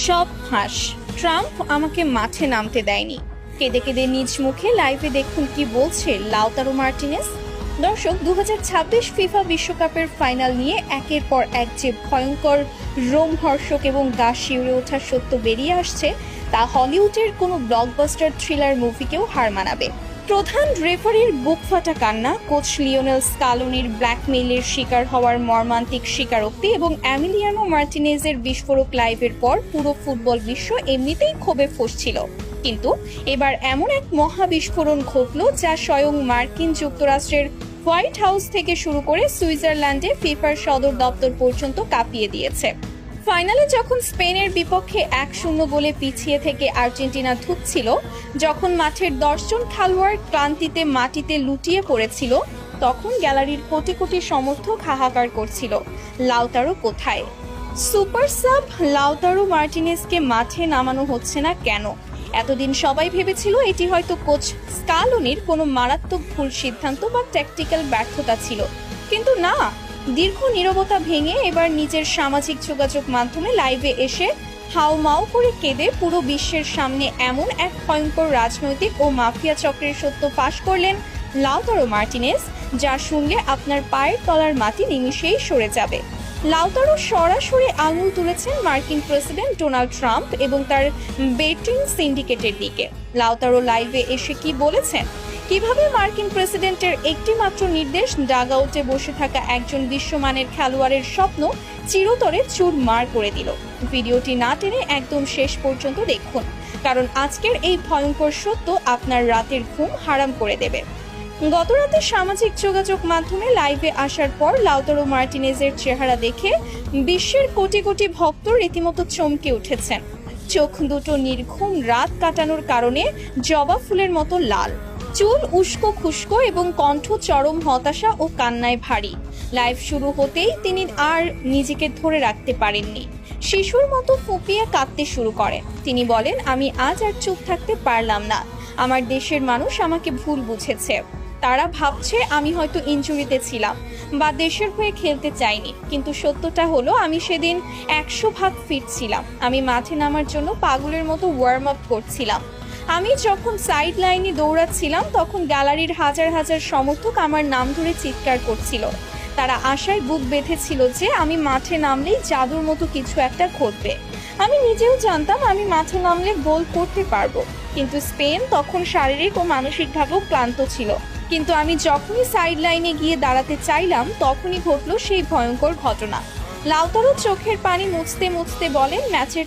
সব ফাঁস। ট্রাম্প আমাকে মাঠে নামতে দেয়নি। কেঁদে কেঁদে নিজ মুখে লাইভে দেখুন কি বলছে লাউতারো মার্টিনেজ। দর্শক, 2026 ফিফা বিশ্বকাপের ফাইনাল নিয়ে একের পর এক যে ভয়ঙ্কর, রোমহর্ষক এবং গা শিউরে ওঠা সত্য বেরিয়ে আসছে, তা হলিউডের কোনো ব্লকবাস্টার থ্রিলার মুভিকেও হার মানাবে। প্রধান রেফারির বুকফাটা কান্না, কোচ লিওনেল স্কালোনির ব্ল্যাকমেইলের শিকার হওয়ার মর্মান্তিক স্বীকারোক্তি এবং এমিলিয়ানো মার্টিনেজের বিস্ফোরক লাইভের পর পুরো ফুটবল বিশ্ব এমনিতেই ক্ষোভে ফুঁসছিল। কিন্তু এবার এমন এক মহা বিস্ফোরণ ঘটল যা স্বয়ং মার্কিন যুক্তরাষ্ট্রের হোয়াইট হাউস থেকে শুরু করে সুইজারল্যান্ডে ফিফার সদর দপ্তর পর্যন্ত কাঁপিয়ে দিয়েছে। ফাইনালে যখন স্পেনের বিপক্ষে 1-0 গোলে পিছিয়ে থেকে আর্জেন্টিনা ধুঁকছিল, যখন মাঠের 10 জন খেলোয়াড় ক্লান্তিতে মাটিতে লুটিয়ে পড়েছিল, তখন গ্যালারির কোটি কোটি সমর্থক হাহাকার করছিল, লাউতারো কোথায়? সুপার সাব লাউতারো মার্টিনেজকে মাঠে নামানো হচ্ছে না কেন? এতদিন সবাই ভেবেছিল এটি হয়তো কোচ স্কালোনির কোনো মারাত্মক ভুল সিদ্ধান্ত বা ট্যাকটিক্যাল ব্যর্থতা ছিল, কিন্তু না। দীর্ঘ নীরবতা ভেঙে এবার নিজের সামাজিক যোগাযোগ মাধ্যমে লাইভে এসে হাউমাউ করে কেঁদে পুরো বিশ্বের সামনে এমন এক ভয়ঙ্কর রাজনৈতিক ও মাফিয়া চক্রের সত্য ফাঁস করলেন লাউতারো মার্টিনেজ, যা শুনলে আপনার পায়ের তলার মাটি নিমিষেই সরে যাবে। লাউতারো সরাসরি আঙুল তুলেছেন মার্কিন প্রেসিডেন্ট ডোনাল্ড ট্রাম্প এবং তার বেটিং সিন্ডিকেটের দিকে। লাউতারো লাইভে এসে কি বলেছেন, কিভাবে মার্কিন প্রেসিডেন্টের একটি মাত্র নির্দেশ ডাগ আউটে বসে থাকা একজন বিশ্বমানের খেলোয়াড়ের স্বপ্ন চিরতরে চুরমার করে দিল। ভিডিওটি না টেনে একদম শেষ পর্যন্ত দেখুন, কারণ আজকের এই ভয়ঙ্কর সত্য আপনার রাতের ঘুম হারাম করে দেবে। গতরাতে সামাজিক যোগাযোগ মাধ্যমে লাইভে আসার পর লাউতারো মার্টিনেজের চেহারা দেখে বিশ্বের কোটি কোটি ভক্ত রীতিমতো চমকে উঠেছেন। চোখ দুটো নির্ঘুম রাত কাটানোর কারণে জবা ফুলের মতো লাল, চুল উস্কো খুস্কো এবং কণ্ঠ চরম হতাশা ও কান্নায় ভারী। লাইভ শুরু হতেই তিনি আর নিজেকে ধরে রাখতে পারেননি, শিশুর মতো ফুঁপিয়ে কাঁদতে শুরু করেন। তিনি বলেন, আমি আজ আর চুপ থাকতে পারলাম না। আমার দেশের মানুষ আমাকে ভুল বুঝেছে। তারা ভাবছে আমি হয়তো ইনজুরিতে ছিলাম বা দেশের হয়ে খেলতে চাইনি, কিন্তু সত্যটা হলো আমি সেদিন 100% ফিট ছিলাম। আমি মাঠে নামার জন্য পাগলের মতো ওয়ার্ম আপ করছিলাম। আমি যখন সাইড লাইনে দৌড়াচ্ছিলাম, তখন গ্যালারির হাজার হাজার সমর্থক আমার নাম ধরে চিৎকার করছিল। তারা আশায় বুক বেঁধেছিল যে আমি মাঠে নামলেই জাদুর মতো কিছু একটা ঘটবে। আমি নিজেও জানতাম আমি মাঠে নামলে গোল করতে পারবো, কিন্তু স্পেন তখন শারীরিক ও মানসিকভাবেও ক্লান্ত ছিল। কিন্তু আমি যখনই সাইড লাইনে গিয়ে দাঁড়াতে চাইলাম, তখনই ঘটলো সেই ভয়ঙ্কর ঘটনা। লাউতারো চোখের পানি মুছতে মুছতে বলেন, ম্যাচের